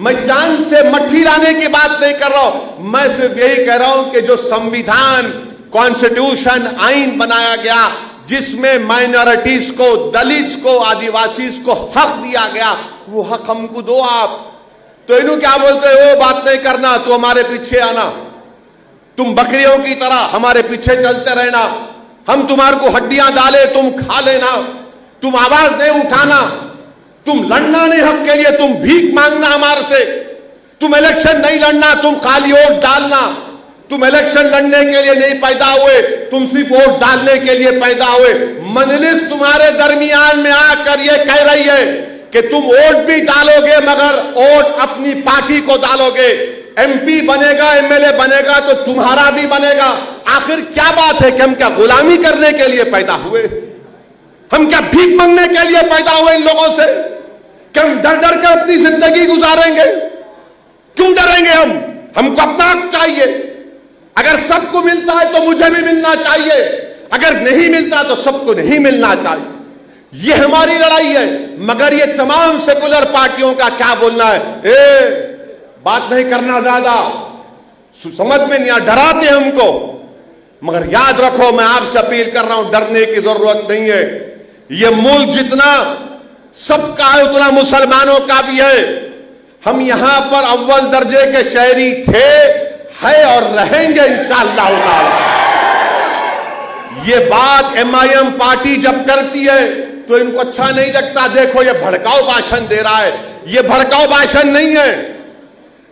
मैं चांद से मट्टी लाने की बात नहीं कर रहा हूं, मैं सिर्फ यही कह रहा हूं कि जो संविधान, कॉन्स्टिट्यूशन, आइन बनाया गया जिसमें माइनॉरिटीज को, दलित्स को, आदिवासीज को हक दिया गया, वो हक हमको दो आप। तो इन्हों क्या बोलते हैं, वो बात नहीं करना, तो हमारे पीछे आना, तुम बकरियों की तरह हमारे पीछे चलते रहना, हम तुम्हारे को हड्डियां डाले तुम खा लेना, तुम आवाज नहीं उठाना, तुम लड़ना नहीं हक के लिए, तुम भीख मांगना हमारे से, तुम इलेक्शन नहीं लड़ना, तुम खाली वोट डालना, तुम इलेक्शन लड़ने के लिए नहीं पैदा हुए, तुम सिर्फ वोट डालने के लिए पैदा हुए। मजलिस तुम्हारे दरमियान में आकर ये कह रही है कि तुम वोट भी डालोगे मगर वोट अपनी पार्टी को डालोगे, एमपी बनेगा, एमएलए बनेगा तो तुम्हारा भी बनेगा। आखिर क्या बात है कि हम क्या गुलामी करने के लिए पैदा हुए? हम क्या भीख मांगने के लिए पैदा हुए इन लोगों से? क्या हम डर डर कर अपनी जिंदगी गुजारेंगे? क्यों डरेंगे हम? हमको अपना हक चाहिए। अगर सबको मिलता है तो मुझे भी मिलना चाहिए, अगर नहीं मिलता तो सबको नहीं मिलना चाहिए। ये हमारी लड़ाई है। मगर ये तमाम सेकुलर पार्टियों का क्या बोलना है, बात नहीं करना, ज्यादा समझ में नहीं आ, डराते हमको। मगर याद रखो, मैं आपसे अपील कर रहा हूं, डरने की जरूरत नहीं है। ये मुल्क जितना सबका है उतना मुसलमानों का भी है। हम यहां पर अव्वल दर्जे के शहरी थे, है और रहेंगे इंशाअल्लाह ताला। ये बात एमआईएम पार्टी जब करती है तो इनको अच्छा नहीं लगता। देखो ये भड़काऊ भाषण दे रहा है, ये भड़काऊ भाषण नहीं है।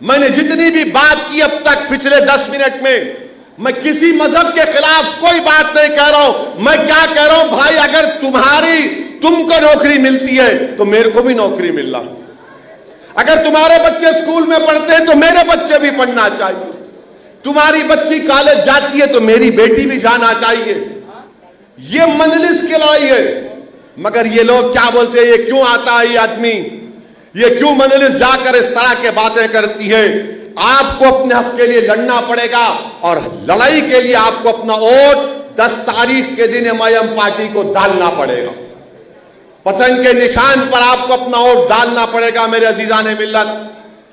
मैंने जितनी भी बात की अब तक पिछले 10 मिनट में, मैं किसी मजहब के खिलाफ कोई बात नहीं कह रहा हूं। मैं क्या कह रहा हूं, भाई अगर तुमको नौकरी मिलती है तो मेरे को भी नौकरी मिल रहा। अगर तुम्हारे बच्चे स्कूल में पढ़ते हैं तो मेरे बच्चे भी पढ़ना चाहिए। तुम्हारी बच्ची कॉलेज जाती है तो मेरी बेटी भी जाना चाहिए। ये मजलिस की लड़ाई है। मगर ये लोग क्या बोलते हैं, ये क्यों आता है ये आदमी, ये क्यों मजलिस जाकर इस तरह के बातें करती है? आपको अपने हक के लिए लड़ना पड़ेगा और लड़ाई के लिए आपको अपना वोट 10 तारीख के दिन एमआईएम पार्टी को डालना पड़ेगा। पतंग के निशान पर आपको अपना वोट डालना पड़ेगा। मेरे अजीजान मिल्लत,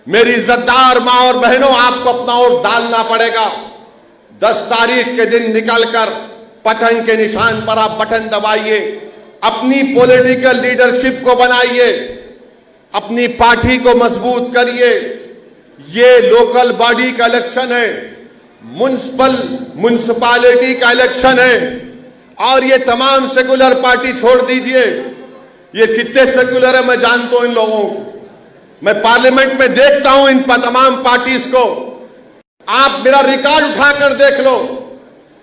मेरी इज्जतदार मां और बहनों, आपको अपना वोट डालना पड़ेगा। 10 तारीख के दिन निकलकर पतंग के निशान पर आप बटन दबाइए, अपनी पॉलिटिकल लीडरशिप को बनाइए, अपनी पार्टी को मजबूत करिए। ये लोकल बॉडी का इलेक्शन है, म्युनिसिपैलिटी का इलेक्शन है। और ये तमाम सेकुलर पार्टी छोड़ दीजिए, ये कितने सेकुलर है मैं जानता हूं इन लोगों को। मैं पार्लियामेंट में देखता हूं इन तमाम पार्टीज को। आप मेरा रिकॉर्ड उठाकर देख लो,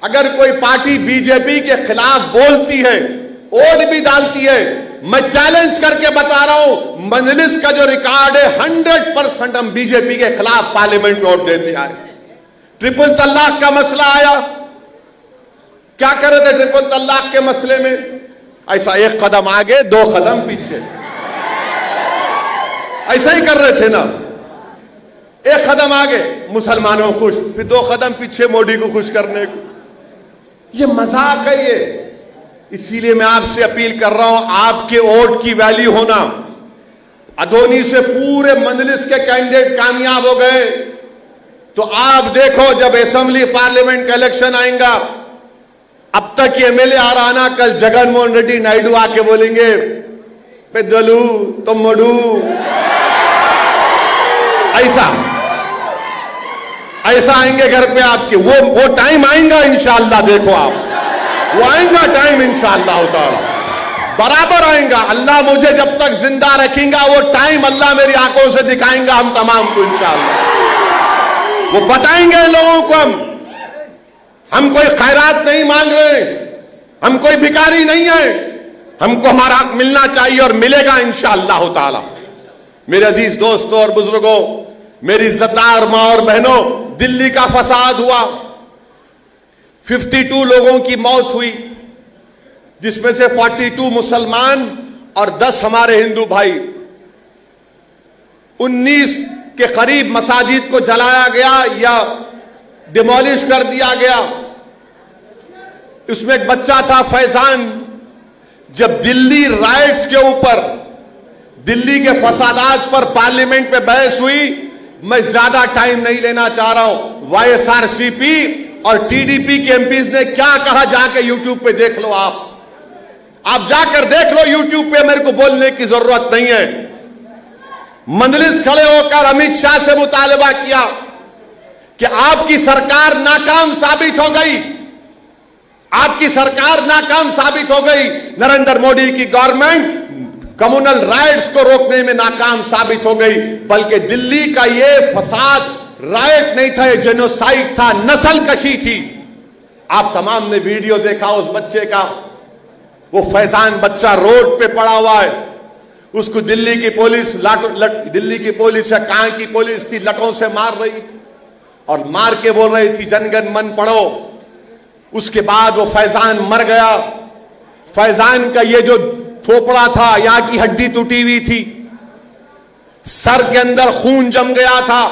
अगर कोई पार्टी बीजेपी के खिलाफ बोलती है, वोट भी डालती है, मैं चैलेंज करके बता रहा हूं, मजलिस का जो रिकॉर्ड है 100% हम बीजेपी के खिलाफ पार्लियामेंट में वोट देते आए। ट्रिपल तलाक का मसला आया, क्या कर रहे थे ट्रिपल तलाक के मसले में? ऐसा 1 कदम आगे 2 कदम पीछे, ऐसा ही कर रहे थे ना। 1 कदम आगे मुसलमानों को खुश, फिर 2 कदम पीछे मोदी को खुश करने को। ये मजाक है ये। इसीलिए मैं आपसे अपील कर रहा हूं, आपके वोट की वैल्यू होना। अधोनी से पूरे मजलिस के कैंडिडेट कामयाब हो गए, तो आप देखो जब असेंबली पार्लियामेंट का इलेक्शन आएगा, अब तक ये एमएलए आ रहा ना, कल जगन मोहन रेड्डी नायडू आके बोलेंगे पेदलू तम्मड़ू, ऐसा आएंगे घर पे आपके। वो टाइम आएगा इंशाअल्लाह, देखो आप, वो आएगा टाइम इंशाअल्लाह ताला, बराबर आएगा। अल्लाह मुझे जब तक जिंदा रखेगा वो टाइम अल्लाह मेरी आंखों से दिखाएंगा हम तमाम को इंशाअल्लाह। वो बताएंगे लोगों को हम कोई खैरात नहीं मांग रहे, हम कोई भिखारी नहीं है, हमको हमारा हक मिलना चाहिए और मिलेगा इंशाअल्लाह ताला। मेरे अजीज दोस्तों और बुजुर्गों, मेरी इज्जतदार मां और बहनों, दिल्ली का फसाद हुआ, 52 लोगों की मौत हुई, जिसमें से 42 मुसलमान और 10 हमारे हिंदू भाई। 19 के करीब मसाजिद को जलाया गया या डिमोलिश कर दिया गया। उसमें एक बच्चा था फैजान। जब दिल्ली राइट्स के ऊपर दिल्ली के फसादात पर पार्लियामेंट में बहस हुई। मैं ज्यादा टाइम नहीं लेना चाह रहा हूं। वाईएसआरसीपी और टीडीपी के एमपीज ने क्या कहा, जाके यूट्यूब पे देख लो। आप जाकर देख लो यूट्यूब पे, मेरे को बोलने की जरूरत नहीं है। मंजलिस खड़े होकर अमित शाह से मुतालबा किया कि आपकी सरकार नाकाम साबित हो गई, आपकी सरकार नाकाम साबित हो गई। नरेंद्र मोदी की गवर्नमेंट कम्युनल राइट्स को रोकने में नाकाम साबित हो गई, बल्कि दिल्ली का यह फसाद राइट नहीं था, यह जेनोसाइड था, नस्लकशी थी। आप तमाम ने वीडियो देखा उस बच्चे का, वो फैजान बच्चा रोड पे पड़ा हुआ है, उसको दिल्ली की पुलिस दिल्ली की पुलिस या कहां की पुलिस थी, लठों से मार रही थी और मार के बोल रही थी जनगण मन पढ़ो। उसके बाद वो फैजान मर गया। फैजान का ये जो थोपड़ा था, यहां की हड्डी टूटी हुई थी, सर के अंदर खून जम गया था।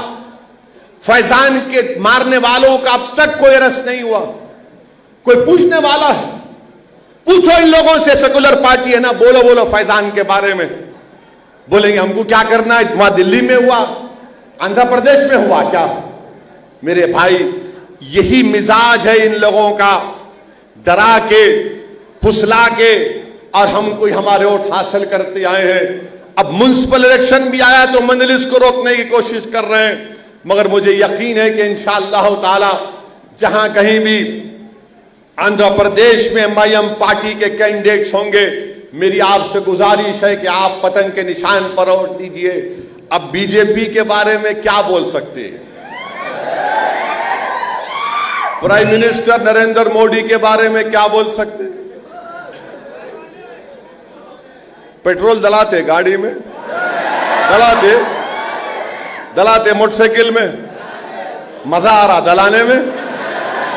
फैजान के मारने वालों का अब तक कोई अरेस्ट नहीं हुआ। कोई पूछने वाला है? पूछो इन लोगों से, सेकुलर पार्टी है ना, बोलो बोलो फैजान के बारे में। बोलेंगे हमको क्या करना है, वहां दिल्ली में हुआ, आंध्र प्रदेश में हुआ क्या? मेरे भाई, यही मिजाज है इन लोगों का, डरा के, फुसला के, और हम कोई हमारे वोट हासिल करते आए हैं। अब म्युनिसिपल इलेक्शन भी आया तो मंजलिस को रोकने की कोशिश कर रहे हैं, मगर मुझे यकीन है कि इंशाअल्लाह ताला जहां कहीं भी आंध्र प्रदेश में एमआईएम पार्टी के कैंडिडेट्स होंगे, मेरी आपसे गुजारिश है कि आप पतंग के निशान पर वोट दीजिए। अब बीजेपी के बारे में क्या बोल सकते हैं? प्राइम मिनिस्टर नरेंद्र मोदी के बारे में क्या बोल सकते हैं? पेट्रोल दलाते गाड़ी में, दलाते मोटरसाइकिल में, मजा आ रहा दलाने में?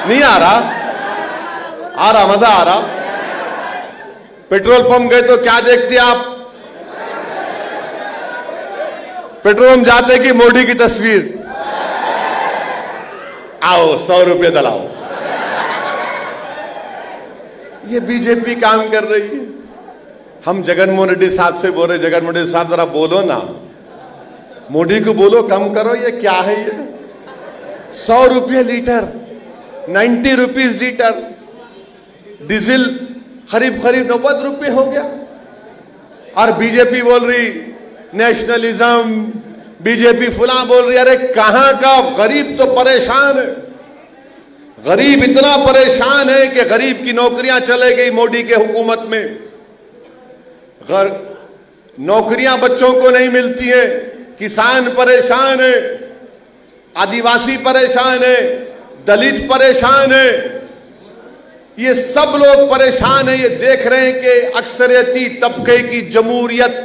नहीं आ रहा? आ रहा, मजा आ रहा। पेट्रोल पंप गए तो क्या देखते आप? पेट्रोल पंप जाते कि मोदी की तस्वीर, आओ 100 रुपये दलाओ। ये बीजेपी काम कर रही है। हम जगनमोहन रेड्डी साहब से बोल रहे, जगनमोहन रेड्डी साहब जरा बोलो ना, मोदी को बोलो कम करो। ये क्या है ये? 100 रुपये लीटर, 90 रुपीज लीटर। डीजल करीब 90 रुपये हो गया। और बीजेपी बोल रही नेशनलिज्म, बीजेपी फुला बोल रही। अरे कहां का गरीब तो परेशान है, गरीब इतना परेशान है कि गरीब की नौकरियां चले गई मोदी के हुकूमत में। नौकरियां बच्चों को नहीं मिलती है, किसान परेशान है, आदिवासी परेशान है, दलित परेशान है, ये सब लोग परेशान है। ये देख रहे हैं कि अक्सरियती तबके की जमहूरियत,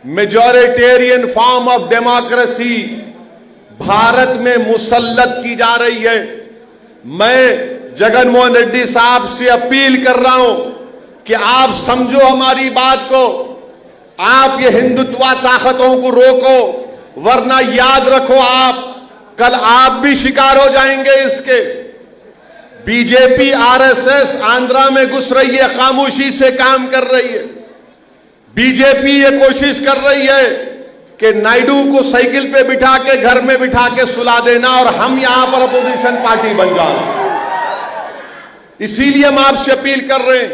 majoritarian form of democracy Bharat में मुसल्लत की जा रही है। मैं जगनमोहन रेड्डी साहब से अपील कर रहा हूं कि आप समझो हमारी बात को, आप ये हिंदुत्व ताकतों को रोको, वरना याद रखो आप कल आप भी शिकार हो जाएंगे इसके। बीजेपी आरएसएस आंध्रा में घुस रही है, खामोशी से काम कर रही है। बीजेपी ये कोशिश कर रही है कि नायडू को साइकिल पे बिठा के घर में बिठा के सुला देना और हम यहां पर अपोजिशन पार्टी बन जाना। इसीलिए हम आपसे अपील कर रहे हैं,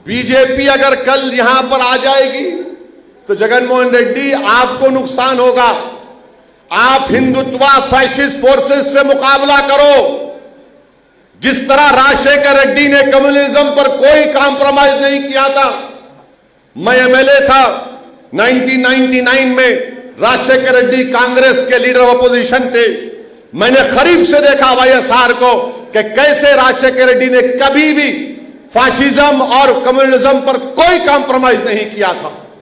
बीजेपी अगर कल यहां पर आ जाएगी तो जगनमोहन रेड्डी आपको नुकसान होगा। आप हिंदुत्व फैशिस्ट फोर्सेस से मुकाबला करो। जिस तरह राजशेखर रेड्डी ने कम्युनिज्म पर कोई कॉम्प्रोमाइज नहीं किया था। मैं एमएलए था 1999 में, राजशेखर रेड्डी कांग्रेस के लीडर ऑफ अपोजिशन थे। मैंने करीब से देखा वाईएसआर को कि कैसे राजशेखर रेड्डी ने कभी भी फाशिज्म और कम्युनिज्म पर कोई कॉम्प्रोमाइज नहीं किया था।